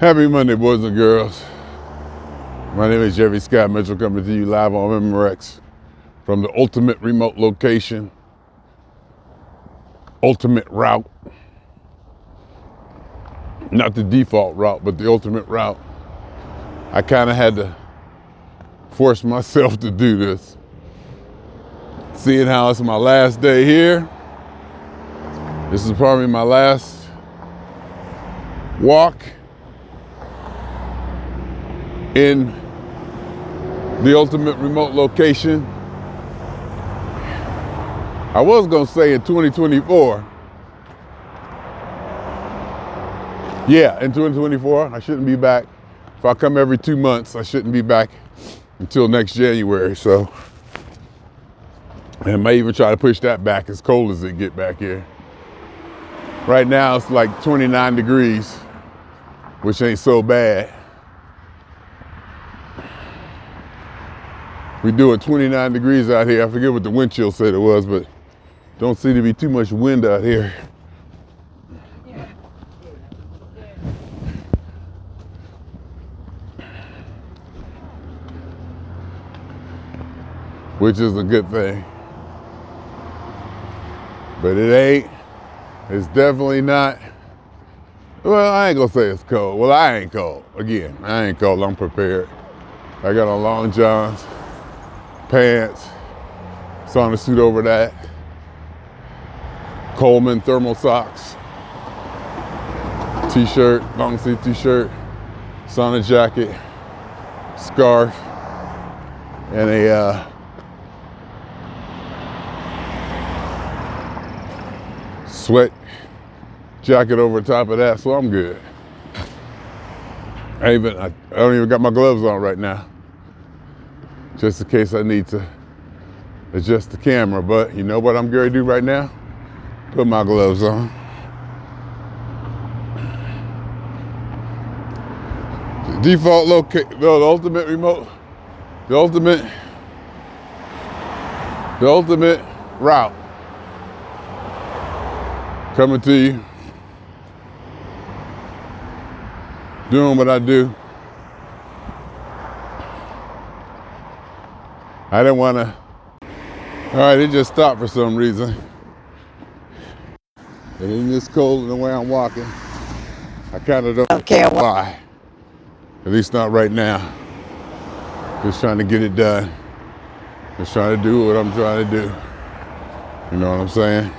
Happy Monday, boys and girls. My name is Jeffery Scott Mitchell, coming to you live on MeMorex from the ultimate remote location, ultimate route. Not the default route, but the ultimate route. I kind of had to force myself to do this. Seeing how it's my last day here, this is probably my last walk in the ultimate remote location. I was gonna say in 2024. Yeah, in 2024, I shouldn't be back. If I come every 2 months, I shouldn't be back until next January, so. And I may even try to push that back as cold as it get back here. Right now it's like 29 degrees, which ain't so bad. We doing 29 degrees out here. I forget what the wind chill said it was, but don't seem to be too much wind out here. Which is a good thing. But it's definitely not, well, I ain't gonna say it's cold. Well, I ain't cold. Again, I ain't cold, I'm prepared. I got on long johns, pants, sauna suit over that, Coleman thermal socks, t-shirt, long sleeve t-shirt, sauna jacket, scarf, and a sweat jacket over top of that, so I'm good. I don't even got my gloves on right now, just in case I need to adjust the camera. But you know what I'm going to do right now? Put my gloves on. The default location, the ultimate remote, the ultimate route coming to you, doing what I do. I didn't want to. All right, it just stopped for some reason. And in this cold and the way I'm walking, I kind of don't care why. At least not right now. Just trying to get it done. Just trying to do what I'm trying to do. You know what I'm saying?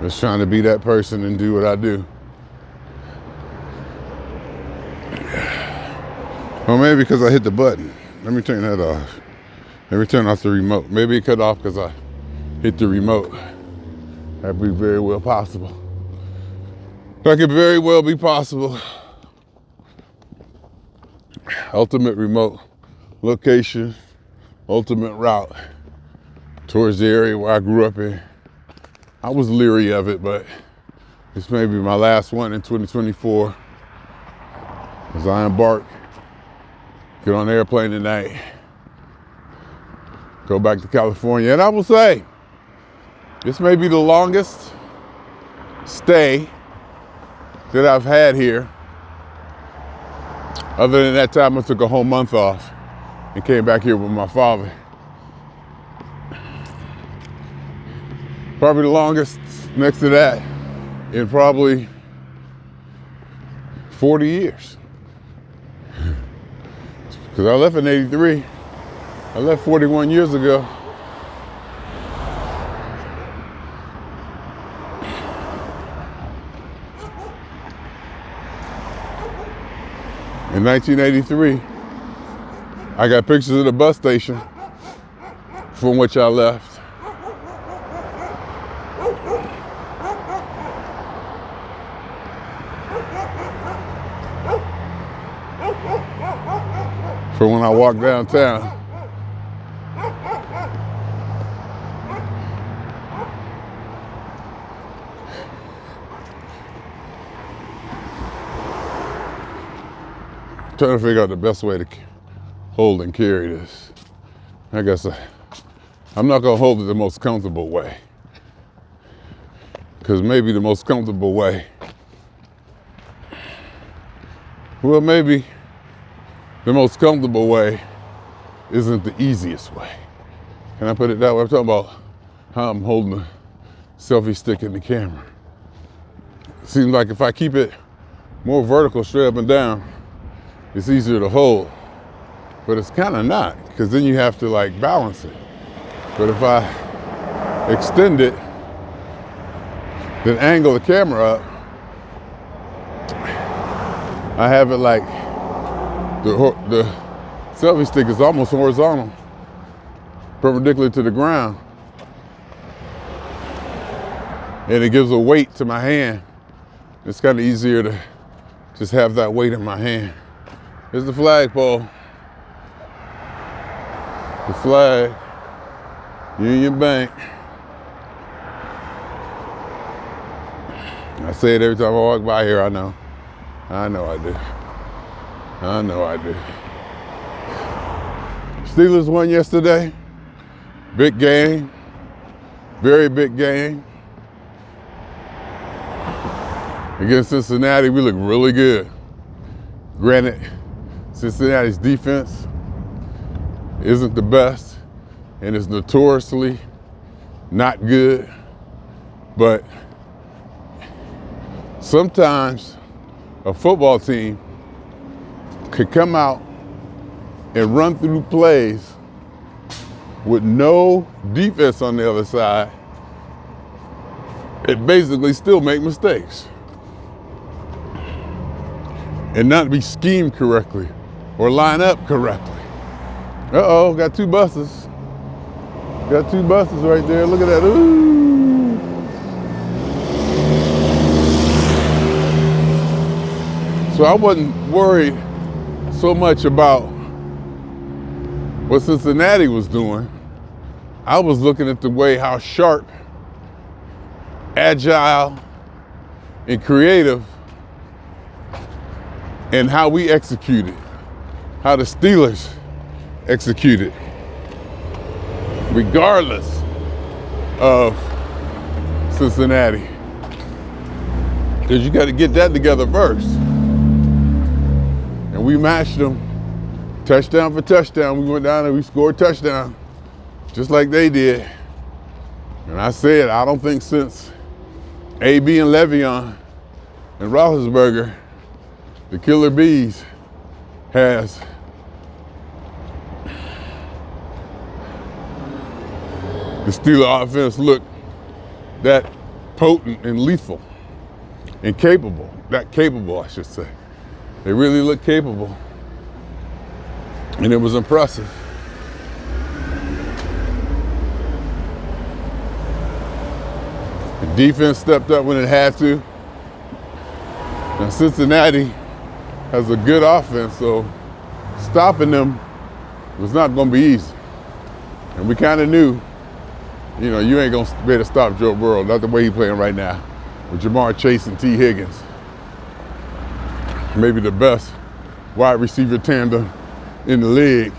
Just trying to be that person and do what I do. Well, maybe because I hit the button. Let me turn that off. Let me turn off the remote. Maybe it cut off because I hit the remote. That'd be very well possible. That could very well be possible. Ultimate remote location, ultimate route towards the area where I grew up in. I was leery of it, but this may be my last one in 2024 as I embark, get on an airplane tonight, go back to California. And I will say, this may be the longest stay that I've had here, other than that time I took a whole month off and came back here with my father. Probably the longest next to that in probably 40 years. Because I left in '83. I left 41 years ago. In 1983, I got pictures of the bus station from which I left. For when I walk downtown. Trying to figure out the best way to hold and carry this. I guess I'm not gonna hold it the most comfortable way, because maybe the most comfortable way Well, maybe the most comfortable way isn't the easiest way. Can I put it that way? I'm talking about how I'm holding the selfie stick in the camera. It seems like if I keep it more vertical, straight up and down, it's easier to hold. But it's kind of not, because then you have to like balance it. But if I extend it, then angle the camera up, I have it like the selfie stick is almost horizontal, perpendicular to the ground. And it gives a weight to my hand. It's kind of easier to just have that weight in my hand. Here's the flagpole. The flag, Union Bank. I say it every time I walk by here, I know. I know I do. I know I do. Steelers won yesterday. Big game. Very big game. Against Cincinnati, we look really good. Granted, Cincinnati's defense isn't the best and is notoriously not good, but sometimes a football team could come out and run through plays with no defense on the other side and basically still make mistakes and not be schemed correctly or line up correctly. Uh-oh, got two buses. Got two buses right there. Look at that. Ooh. So I wasn't worried so much about what Cincinnati was doing. I was looking at the way how sharp, agile, and creative, and how we executed, how the Steelers executed, regardless of Cincinnati. Because you got to get that together first. And we matched them touchdown for touchdown. We went down and we scored touchdown, just like they did. And I said, I don't think since AB and Le'Veon and Roethlisberger, the Killer Bees, has the Steeler offense looked that potent and lethal and capable. That capable, I should say. They really looked capable. And it was impressive. The defense stepped up when it had to. Now Cincinnati has a good offense, so stopping them was not going to be easy. And we kind of knew, you know, you ain't going to be able to stop Joe Burrow, not the way he's playing right now, with Jamar Chase and T. Higgins. Maybe the best wide receiver tandem in the league,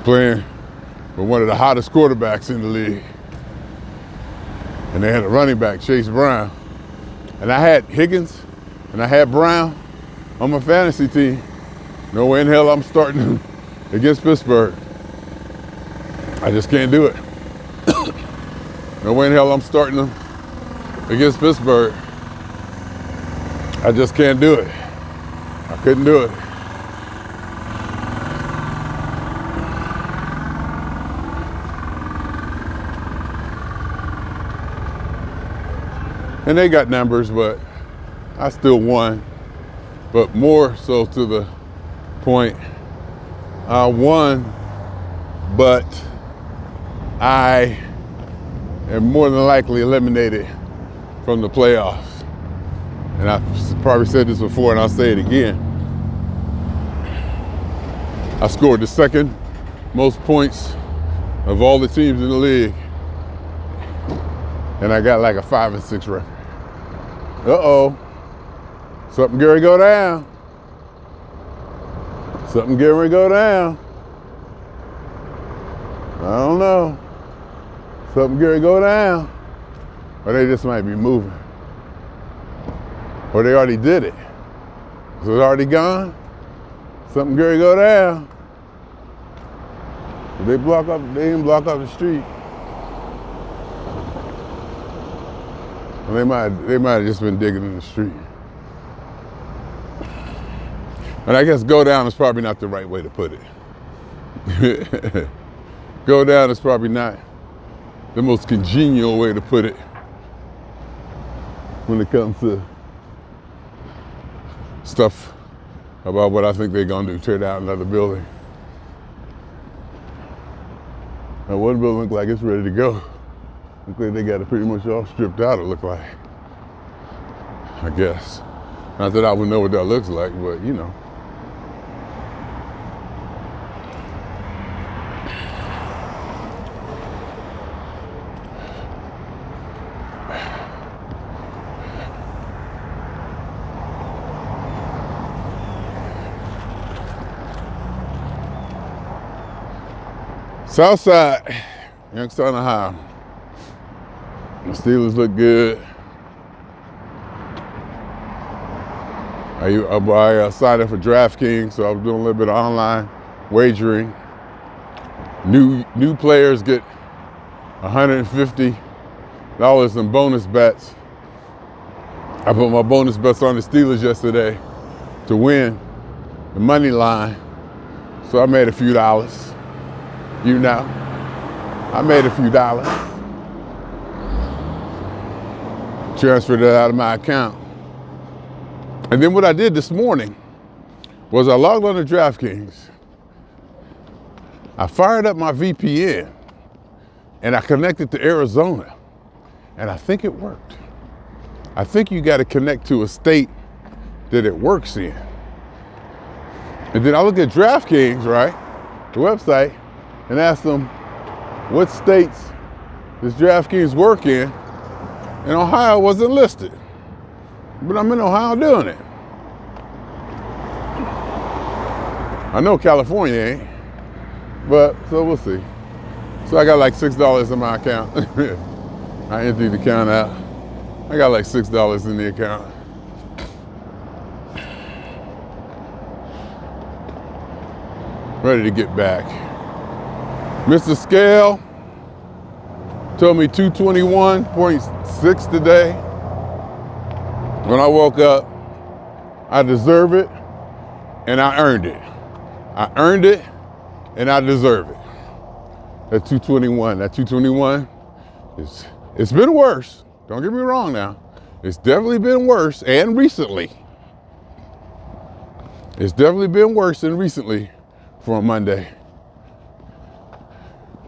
playing with one of the hottest quarterbacks in the league. And they had a running back, Chase Brown. And I had Higgins and I had Brown on my fantasy team. No way in hell I'm starting them against Pittsburgh. I just can't do it. No way in hell I'm starting them against Pittsburgh. I just can't do it. I couldn't do it. And they got numbers, but I still won. But more so to the point, I won, but I am more than likely eliminated from the playoffs. And I've probably said this before, and I'll say it again. I scored the second most points of all the teams in the league, and I got like a 5-6 record. Uh-oh. Something getting ready to go down. Something getting ready to go down. I don't know. Something getting ready to go down. Or they just might be moving. Or they already did it. Is it already gone? Something gonna go down. They didn't block up the street. Well, they might have just been digging in the street. And I guess go down is probably not the right way to put it. Go down is probably not the most congenial way to put it when it comes to stuff about what I think they're gonna do, tear down another building. Now one building looks like it's ready to go. Looks like they got it pretty much all stripped out, it looked like. I guess. Not that I would know what that looks like, but you know. Southside, Youngstown, Ohio. The Steelers look good. I signed up for DraftKings, so I was doing a little bit of online wagering. New players get $150 in bonus bets. I put my bonus bets on the Steelers yesterday to win the money line, so I made a few dollars. You know, I made a few dollars. Transferred it out of my account. And then what I did this morning was I logged on to DraftKings. I fired up my VPN and I connected to Arizona. And I think it worked. I think you got to connect to a state that it works in. And then I look at DraftKings, right, the website, and ask them what states does DraftKings work in, and Ohio wasn't listed. But I'm in Ohio doing it. I know California ain't, but so we'll see. So I got like $6 in my account. I emptied the account out. I got like $6 in the account. Ready to get back. Mr. Scale told me 221.6 today. When I woke up, I deserve it and I earned it. I earned it and I deserve it. That 221, it's been worse. Don't get me wrong now. It's definitely been worse, and recently. It's definitely been worse than recently for a Monday.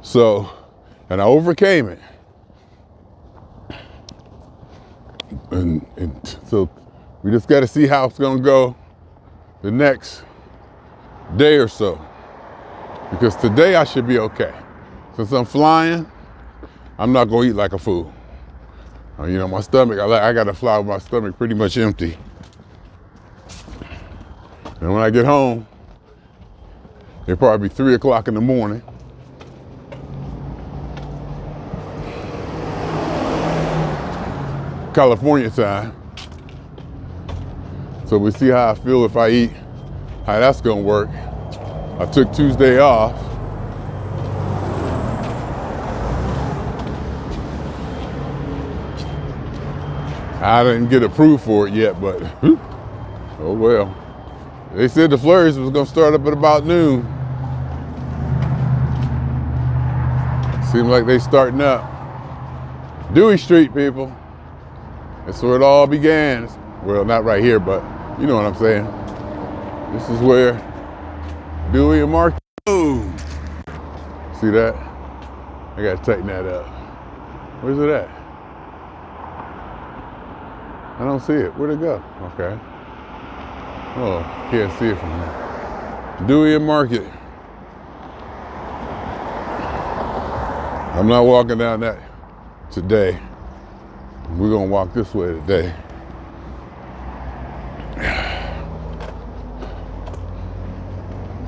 So, and I overcame it. And so we just got to see how it's going to go the next day or so. Because today I should be okay. Since I'm flying, I'm not going to eat like a fool. You know, my stomach, I got to fly with my stomach pretty much empty. And when I get home, it'll probably be 3 o'clock in the morning. California time. So we see how I feel if I eat, how that's gonna work. I took Tuesday off. I didn't get approved for it yet, but oh well. They said the flurries was gonna start up at about noon. Seems like they starting up. Dewey Street, people. That's where it all began. Well, not right here, but you know what I'm saying. This is where Dewey and Mark. Boom. See that? I gotta tighten that up. Where's it at? I don't see it. Where'd it go? Okay. Oh, can't see it from here. Dewey and Market. I'm not walking down that today. We're gonna walk this way today.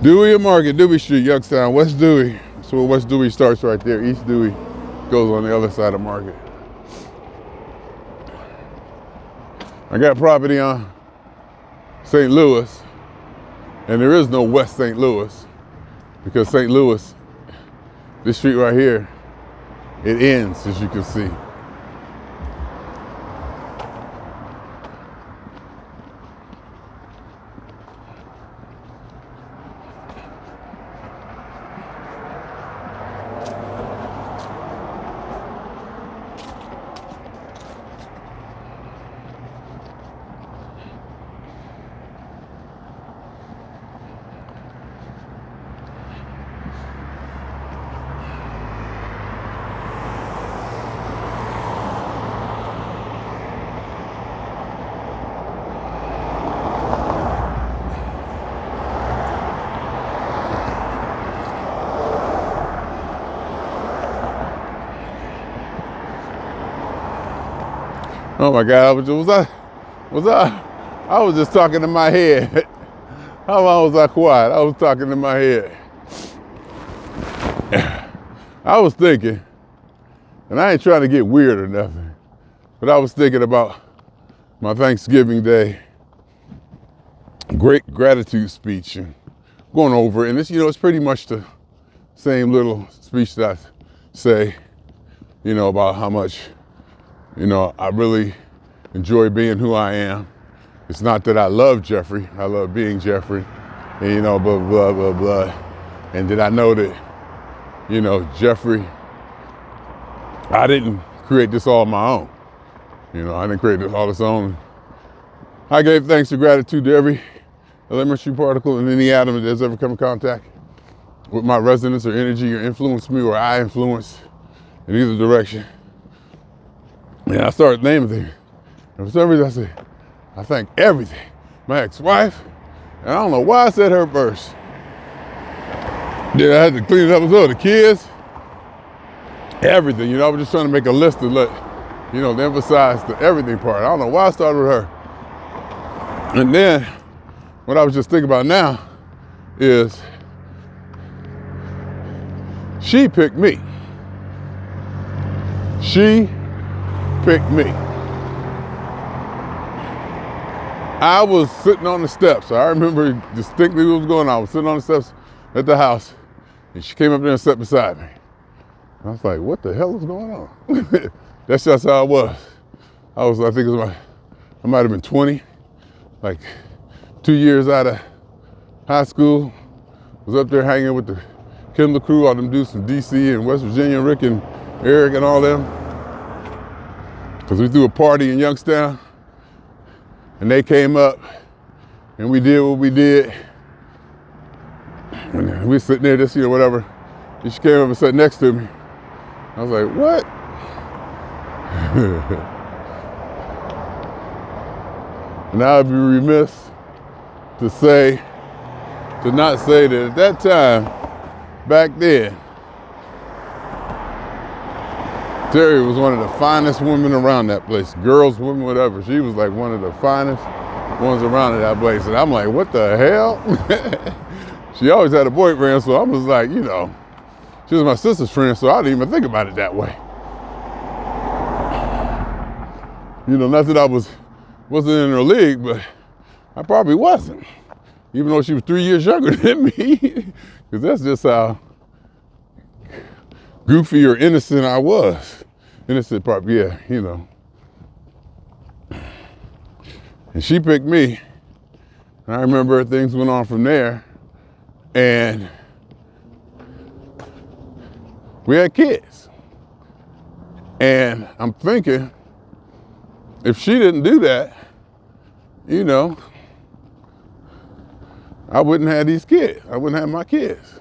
Dewey and Market, Dewey Street, Youngstown, West Dewey. So West Dewey starts right there. East Dewey goes on the other side of Market. I got property on St. Louis, and there is no West St. Louis, because St. Louis, this street right here, it ends, as you can see. Oh my God, I was just talking in my head. How long was I quiet? I was talking in my head. I was thinking, and I ain't trying to get weird or nothing, but I was thinking about my Thanksgiving Day great gratitude speech and going over it. And it's, it's pretty much the same little speech that I say, about how much, I really enjoy being who I am. It's not that I love Jeffrey, I love being Jeffrey, and blah, blah, blah, blah. And did I know that, Jeffrey, I didn't create this all on my own. I didn't create this all on its own. I gave thanks and gratitude to every elementary particle and any atom that has ever come in contact with my resonance or energy or influenced me or I influenced in either direction. And I started naming things. And for some reason I said, I thank everything. My ex-wife, and I don't know why I said her first. Then I had to clean it up as well. The kids, everything. I was just trying to make a list to let, to emphasize the everything part. I don't know why I started with her. And then what I was just thinking about now is she picked me. She picked me. I was sitting on the steps. I remember distinctly what was going on. I was sitting on the steps at the house, and she came up there and sat beside me. I was like, what the hell is going on? That's just how I was. I think I might have been 20, like 2 years out of high school. Was up there hanging with the Kindle crew, all them dudes from DC and West Virginia, Rick and Eric and all them. Because we threw a party in Youngstown, and they came up, and we did what we did. And we were sitting there, just, whatever. And she came up and sat next to me. I was like, what? Now I'd be remiss to not say that at that time, back then, Terry was one of the finest women around that place. Girls, women, whatever. She was like one of the finest ones around at that place. And I'm like, what the hell? She always had a boyfriend, so I was like, she was my sister's friend, so I didn't even think about it that way. Not that I wasn't in her league, but I probably wasn't. Even though she was 3 years younger than me, because that's just how goofy or innocent I was. Innocent part, yeah, And she picked me. And I remember things went on from there, and we had kids. And I'm thinking, if she didn't do that, I wouldn't have these kids. I wouldn't have my kids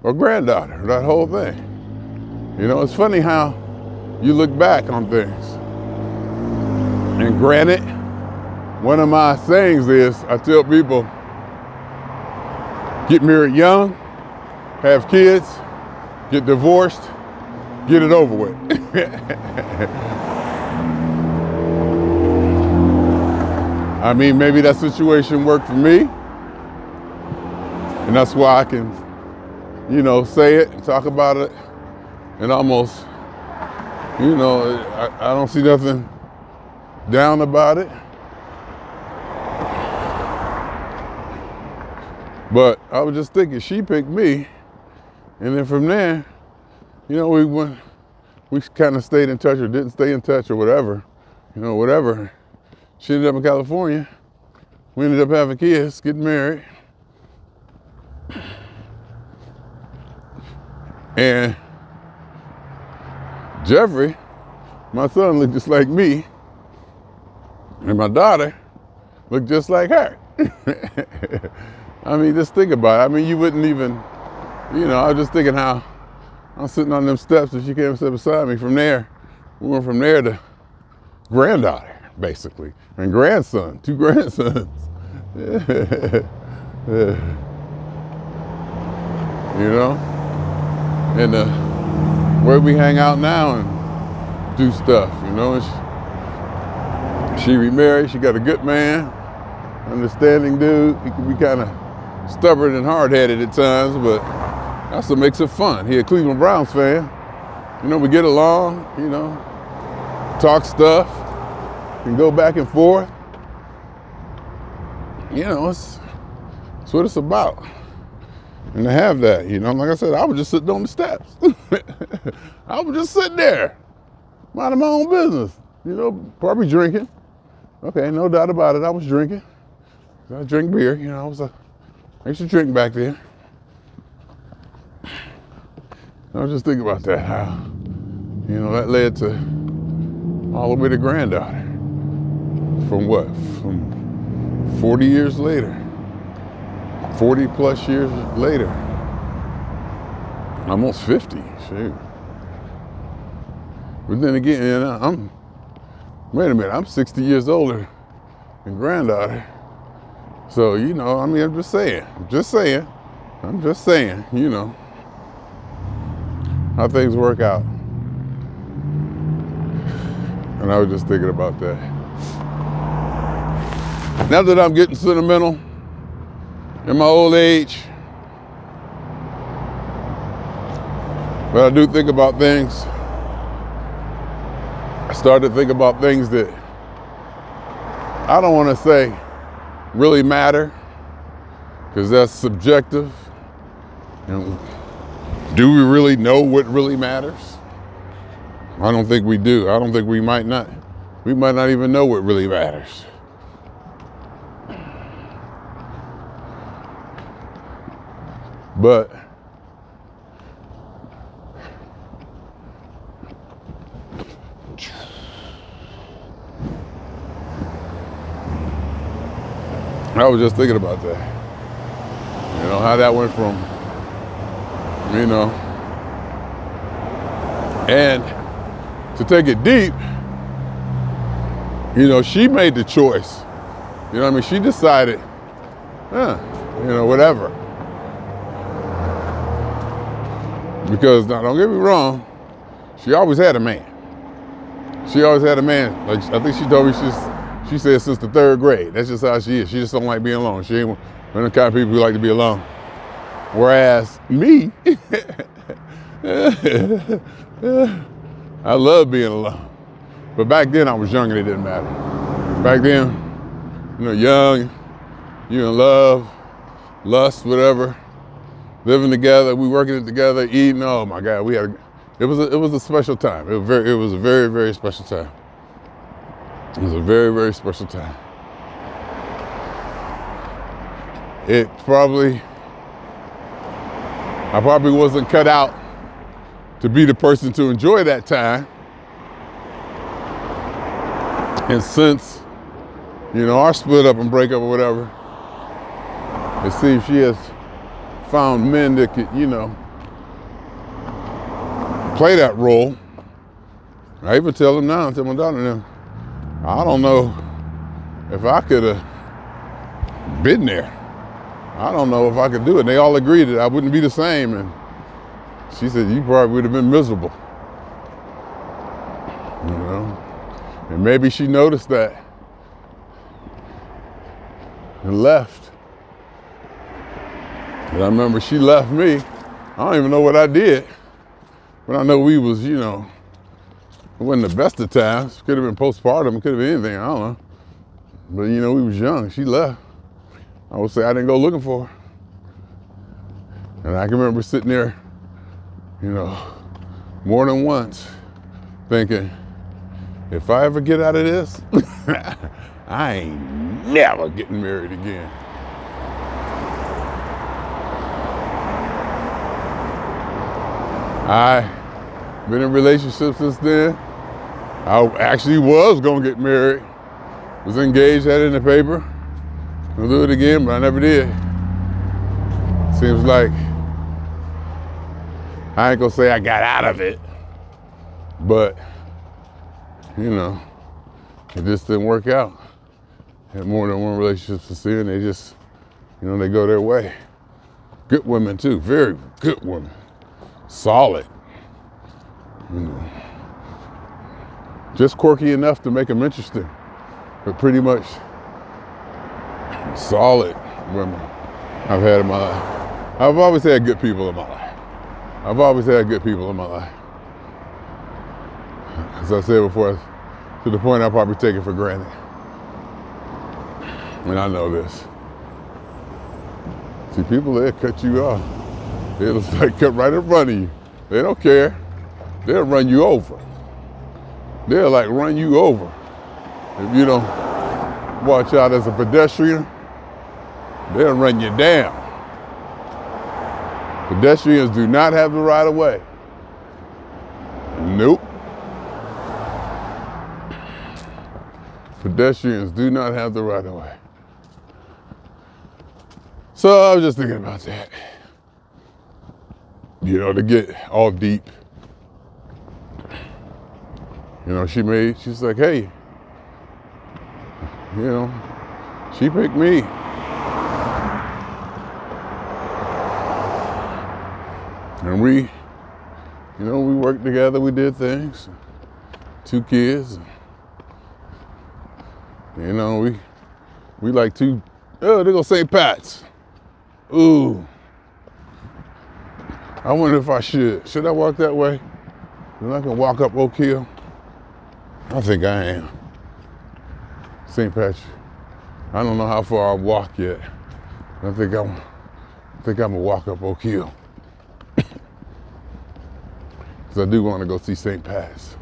or granddaughter, that whole thing. It's funny how you look back on things. And granted, one of my sayings is, I tell people, get married young, have kids, get divorced, get it over with. I mean, maybe that situation worked for me, and that's why I can, say it and talk about it, and almost, I don't see nothing down about it. But I was just thinking, she picked me, and then from there, you know, we kind of stayed in touch or didn't stay in touch or whatever, you know, whatever. She ended up in California. We ended up having kids, getting married. And Jeffrey, my son, looked just like me, and my daughter looked just like her. I mean, just think about it. I mean, you wouldn't even, you know, I was just thinking how I'm sitting on them steps and she came and sat beside me. From there, we went from there to granddaughter, basically, and grandson, 2 grandsons. You know, and where we hang out now and do stuff, you know. And she remarried, she got a good man, understanding dude. He can be kind of stubborn and hard-headed at times, but that's what makes it fun. He a Cleveland Browns fan. You know, we get along, you know, talk stuff, can go back and forth. You know, it's what it's about. And to have that, you know, like I said, I was just sitting on the steps. I was just sitting there, minding my own business, you know, probably drinking. Okay, no doubt about it, I was drinking. I drink beer, you know, I used to drink back then. I was just thinking about that, how, you know, that led to all the way to granddaughter. From what? From 40 years later. 40 plus years later. Almost 50, shoot. But then again, you know, wait a minute, I'm 60 years older than granddaughter. So, you know, I mean, I'm just saying, you know, how things work out. And I was just thinking about that. Now that I'm getting sentimental in my old age, but I do think about things. I started to think about things that I don't want to say really matter, because that's subjective. And do we really know what really matters? I don't think we do. I don't think we might not even know what really matters. But I was just thinking about that. You know, how that went from, you know, and to take it deep, you know, she made the choice. You know what I mean? She decided, you know, whatever. Because, now don't get me wrong, she always had a man. She always had a man. Like, I think she told me, she said since the 3rd grade. That's just how she is. She just don't like being alone. She ain't one of the kind of people who like to be alone. Whereas me, I love being alone. But back then I was young and it didn't matter. Back then, you know, young, you in love, lust, whatever, living together, we working it together, eating. Oh my God, it was a special time. It was a very, very special time. It was a very, very special time. I probably wasn't cut out to be the person to enjoy that time. And since, you know, our split up and breakup or whatever, it seems she has found men that could, you know, play that role. I even tell them now, I tell my daughter now, I don't know if I could have been there. I don't know if I could do it. And they all agreed that I wouldn't be the same. And she said, you probably would have been miserable. You know? And maybe she noticed that and left. And I remember she left me. I don't even know what I did. But I know we was, you know, it wasn't the best of times. Could have been postpartum, could have been anything, I don't know. But you know, we was young, she left. I would say I didn't go looking for her. And I can remember sitting there, you know, more than once thinking, if I ever get out of this, I ain't never getting married again. I've been in relationships since then. I actually was gonna get married. Was engaged, had it in the paper. I'll do it again, but I never did. Seems like I ain't gonna say I got out of it, but you know, it just didn't work out. Had more than one relationship to see, and they just, you know, they go their way. Good women too, very good women. Solid. You know. Just quirky enough to make them interesting, but pretty much solid women I've had in my life. I've always had good people in my life. I've always had good people in my life. As I said before, to the point I probably take it for granted. And I know this. See, people, they'll cut you off. They'll like cut right in front of you. They don't care. They'll run you over. They'll like run you over. If you don't watch out as a pedestrian, they'll run you down. Pedestrians do not have the right of way. Nope. Pedestrians do not have the right of way. So I was just thinking about that. You know, to get all deep. You know, she's like, hey, you know, she picked me. And we, you know, we worked together, we did things. 2 kids. You know, we like they go St. Pat's. Ooh. I wonder if I should. Should I walk that way? Am I gonna walk up Oak Hill? I think I am. St. Patrick. I don't know how far I'll walk yet. I think I'm gonna walk up Oak Hill. Because I do want to go see St. Pat's.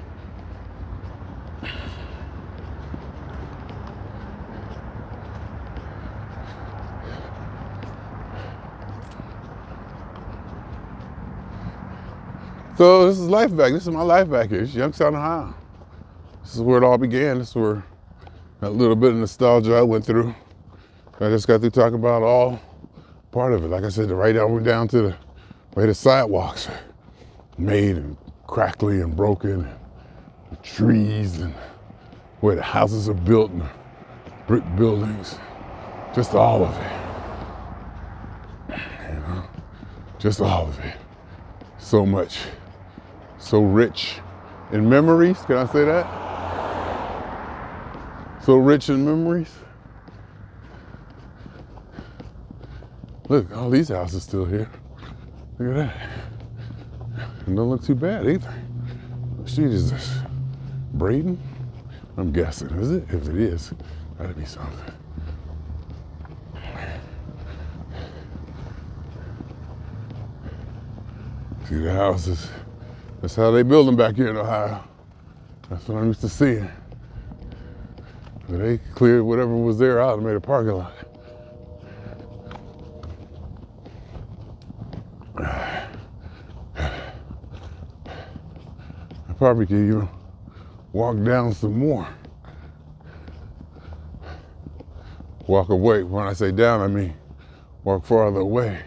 So this is life back. This is my life back here. It's Youngstown, Ohio. This is where it all began. This is where that little bit of nostalgia I went through. I just got through talking about all part of it. Like I said, right down to the way the sidewalks are made and crackly and broken, and trees, and where the houses are built and brick buildings. Just all of it. You know, just all of it. So much. So rich in memories, can I say that? So rich in memories. Look, all these houses still here. Look at that. And don't look too bad either. What street is this? Braden? I'm guessing, is it? If it is, that'd be something. See the houses. That's how they build them back here in Ohio. That's what I'm used to seeing. So they cleared whatever was there out and made a parking lot. I probably could even walk down some more. Walk away. When I say down, I mean walk farther away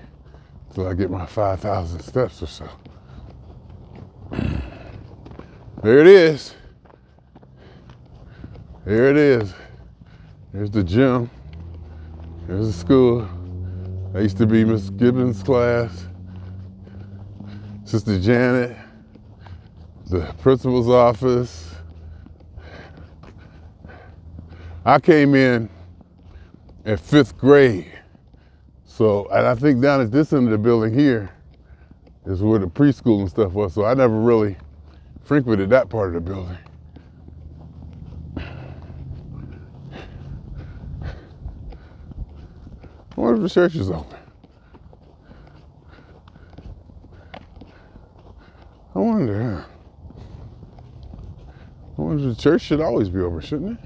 till I get my 5,000 steps or so. There it is. There it is. There's the gym. There's the school. I used to be Miss Gibbons' class. Sister Janet. The principal's office. I came in at 5th grade. So, and I think down at this end of the building here is where the preschool and stuff was. So I never really frequented that part of the building. I wonder if the church is open. church should always be open, shouldn't it?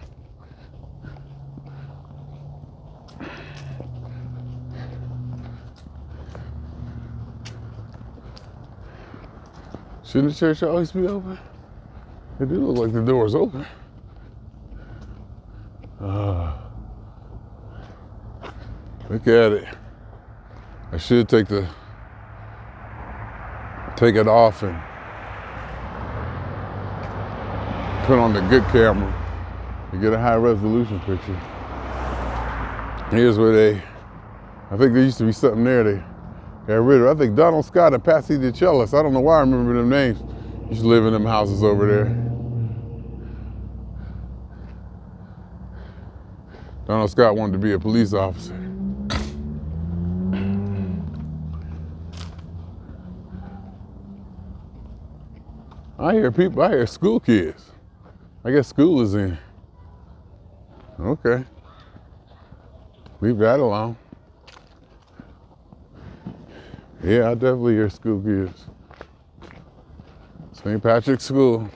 Shouldn't the church always be open? It do look like the door's open. Look at it. I should take it off and put on the good camera to get a high resolution picture. Here's where I think there used to be something there they got rid of. I think Donald Scott and Patsy DeCellis, I don't know why I remember them names, used to live in them houses over there. Donald Scott wanted to be a police officer. I hear school kids. I guess school is in. Okay. Leave that alone. Yeah, I definitely hear school kids. St. Patrick's School.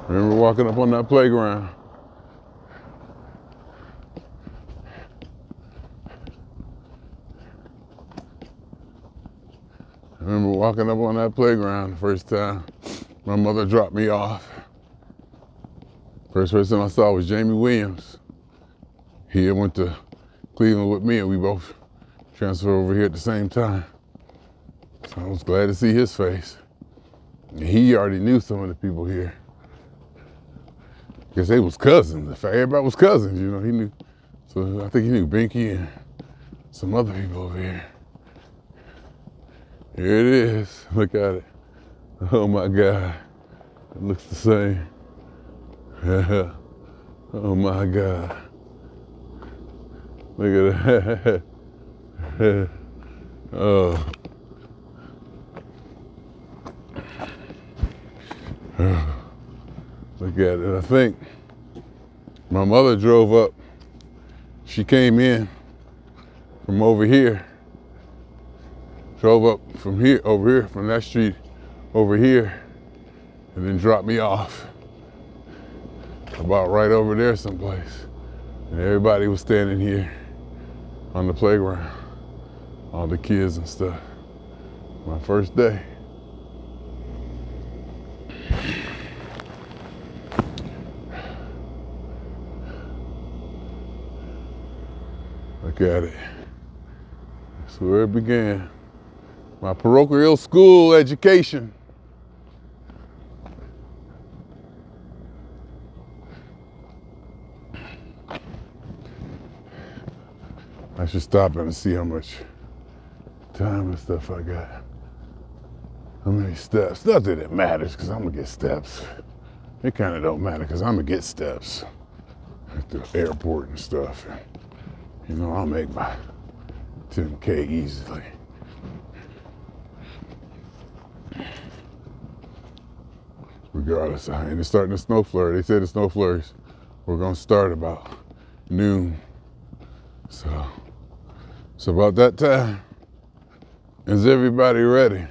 Remember walking up on that playground. I remember walking up on that playground the first time my mother dropped me off. First person I saw was Jamie Williams. He went to Cleveland with me and we both transferred over here at the same time. So I was glad to see his face. And he already knew some of the people here. Because they was cousins. In fact, everybody was cousins, you know, he knew. So I think he knew Binky and some other people over here. Here it is, look at it. Oh my God, it looks the same. Oh my God. Look at that. Oh. Look at it. I think my mother drove up. She came in from over here. Drove up from here, over here, from that street over here, and then dropped me off about right over there someplace. And everybody was standing here on the playground, all the kids and stuff. My first day. Look at it. That's where it began. My parochial school education. I should stop and see how much time and stuff I got. How many steps? Not that it matters, because I'm gonna get steps. It kind of don't matter, because I'm gonna get steps at the airport and stuff. You know, I'll make my 10K easily. Regardless, and it's starting to snow flurry. They said the snow flurries were gonna start about noon. So it's about that time. Is everybody ready?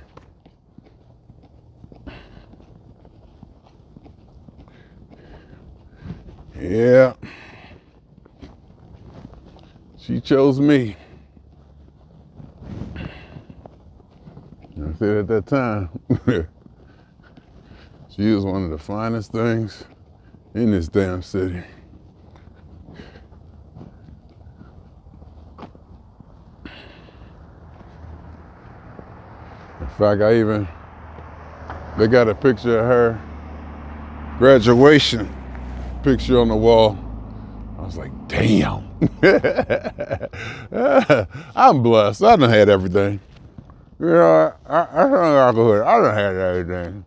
Yeah. She chose me. I said at that time, she was one of the finest things in this damn city. In fact, they got a picture of her graduation picture on the wall. I was like, damn. I'm blessed. I done had everything. You know, I done had everything.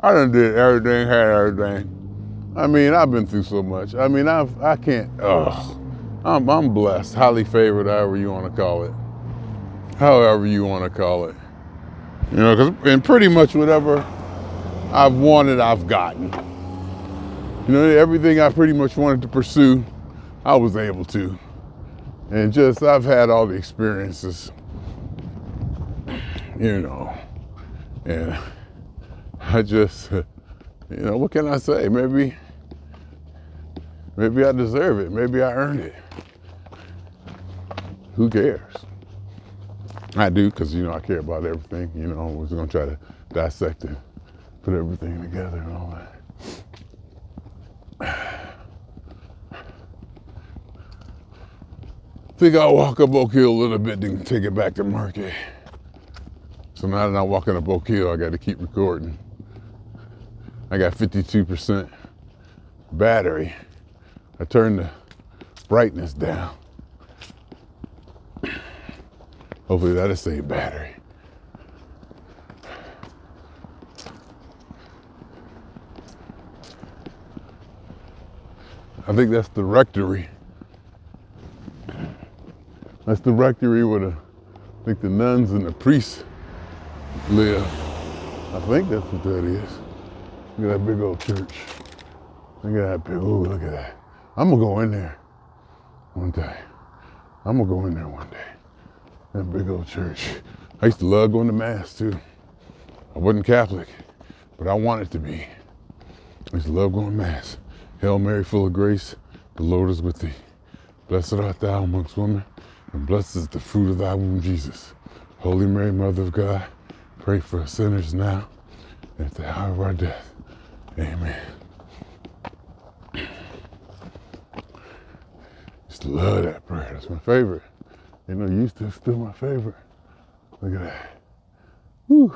I done did everything, had everything. I mean, I've been through so much. I mean, I can't, I'm blessed, highly favored, however you want to call it. However you want to call it. You know, and pretty much whatever I've wanted, I've gotten. You know, everything I pretty much wanted to pursue, I was able to. And just, I've had all the experiences. you know. And I just, what can I say? Maybe I deserve it. Maybe I earned it. Who cares? I do, because, I care about everything. I was going to try to dissect and put everything together and all that. Think I'll walk up Oak Hill a little bit, then take it back to Market. So now that I'm walking up Oak Hill, I got to keep recording. I got 52% battery. I turned the brightness down. Hopefully that'll save battery. I think that's the rectory. That's the rectory where I think the nuns and the priests live. I think that's what that is. Look at that big old church. Look at that big, look at that. I'm gonna go in there one day. I'm gonna go in there one day. That big old church. I used to love going to Mass too. I wasn't Catholic, but I wanted to be. I used to love going to Mass. Hail Mary, full of grace, the Lord is with thee. Blessed art thou amongst women, and blessed is the fruit of thy womb, Jesus. Holy Mary, Mother of God, pray for us sinners now and at the hour of our death. Amen. Just love that prayer. That's my favorite. Used to, still my favorite. Look at that. Whew.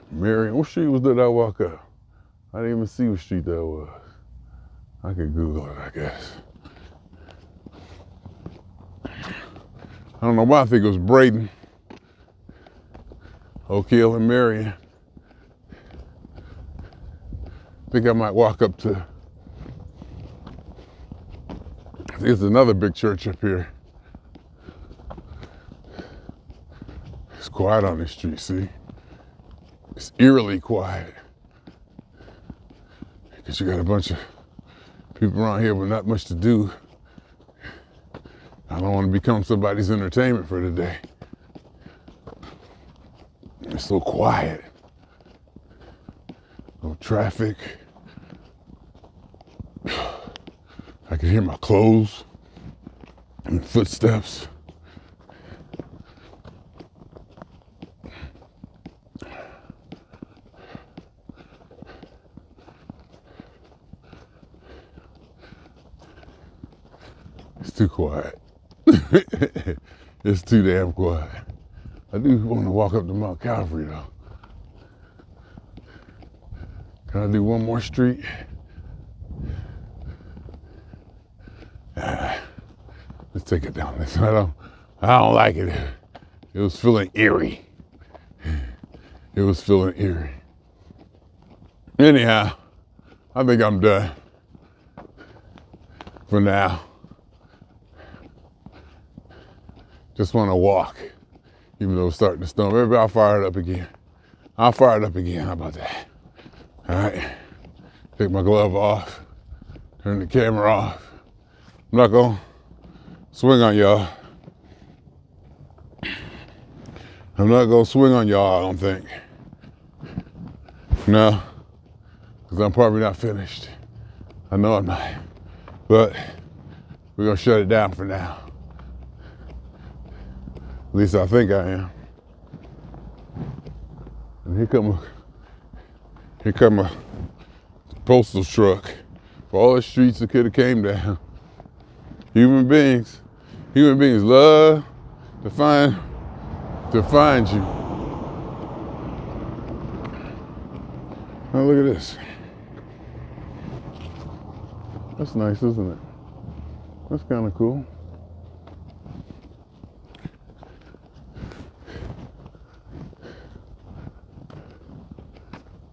Marion, what street was that I walk up? I didn't even see what street that was. I could Google it, I guess. I don't know why I think it was Braden, Oak Hill, and Marion. I think I might walk up to, there's another big church up here. It's quiet on this street, see? It's eerily quiet. Because you got a bunch of people around here with not much to do. I don't want to become somebody's entertainment for the day. It's so quiet. No traffic. I can hear my clothes and footsteps. It's too quiet. It's too damn quiet. I do want to walk up to Mount Calvary though. Can I do one more street? Let's take it down this. I don't like it. It was feeling eerie. It was feeling eerie. Anyhow, I think I'm done for now. Just want to walk, even though it's starting to storm. Maybe I'll fire it up again. How about that? All right. Take my glove off. Turn the camera off. I'm not going to swing on y'all. I'm not going to swing on y'all, I don't think. No, because I'm probably not finished. I know I'm not. But we're going to shut it down for now. At least I think I am. And here come a postal truck for all the streets that could have came down. Human beings love to find you. Now look at this. That's nice, isn't it? That's kind of cool.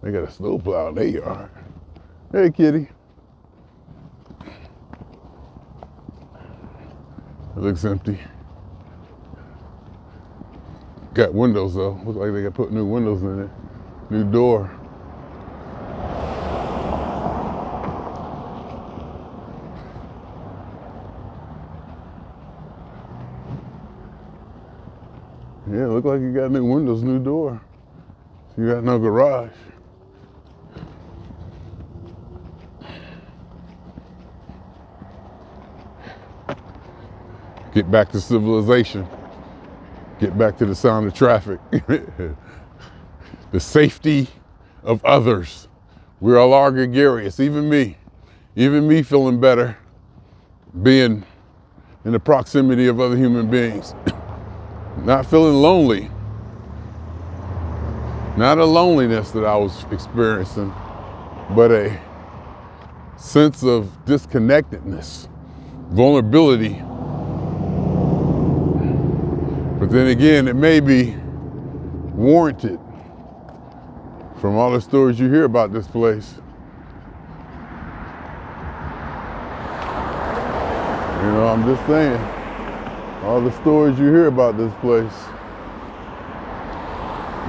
They got a snowplow in their yard. Hey, kitty. It looks empty. Got windows though. Looks like they got put new windows in it. New door. Yeah, look like you got new windows, new door. You got no garage. Get back to civilization. Get back to the sound of traffic. The safety of others. We're all are gregarious, even me. Even me feeling better being in the proximity of other human beings. Not feeling lonely. Not a loneliness that I was experiencing, but a sense of disconnectedness, vulnerability. But then again, it may be warranted from all the stories you hear about this place. You know, I'm just saying, all the stories you hear about this place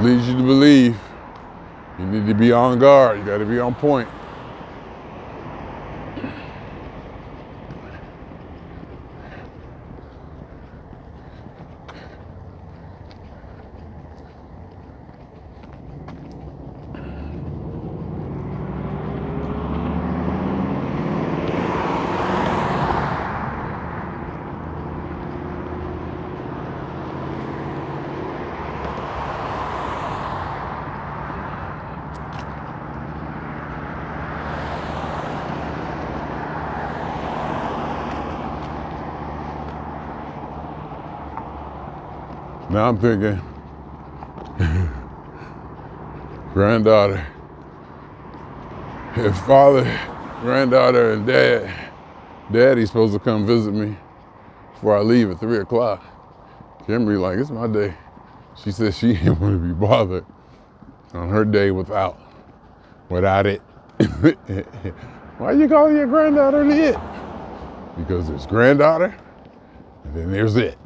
leads you to believe you need to be on guard, you gotta be on point. Now I'm thinking, granddaughter, if father, granddaughter, and daddy's supposed to come visit me before I leave at 3 o'clock. Jeffery like, it's my day. She said she didn't want to be bothered on her day without it. Why you calling your granddaughter it? Because there's granddaughter, and then there's it.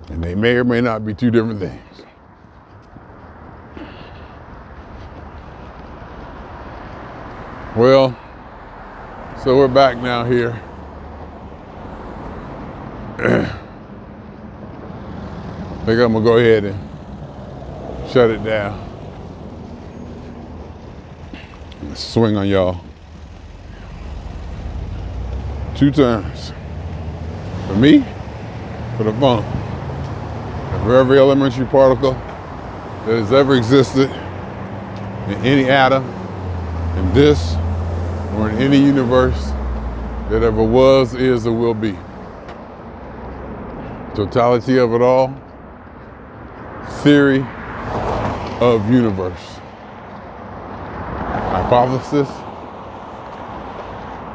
And they may or may not be two different things. Well, so we're back now here. I think I'm gonna go ahead and shut it down. Swing on y'all 2 times. For me, for the fun. And for every elementary particle that has ever existed in any atom, in this, or in any universe that ever was, is, or will be. Totality of it all, theory of universe. Hypothesis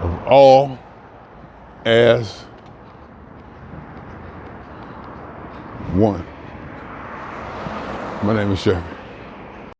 of all as one. My name is Jeffery.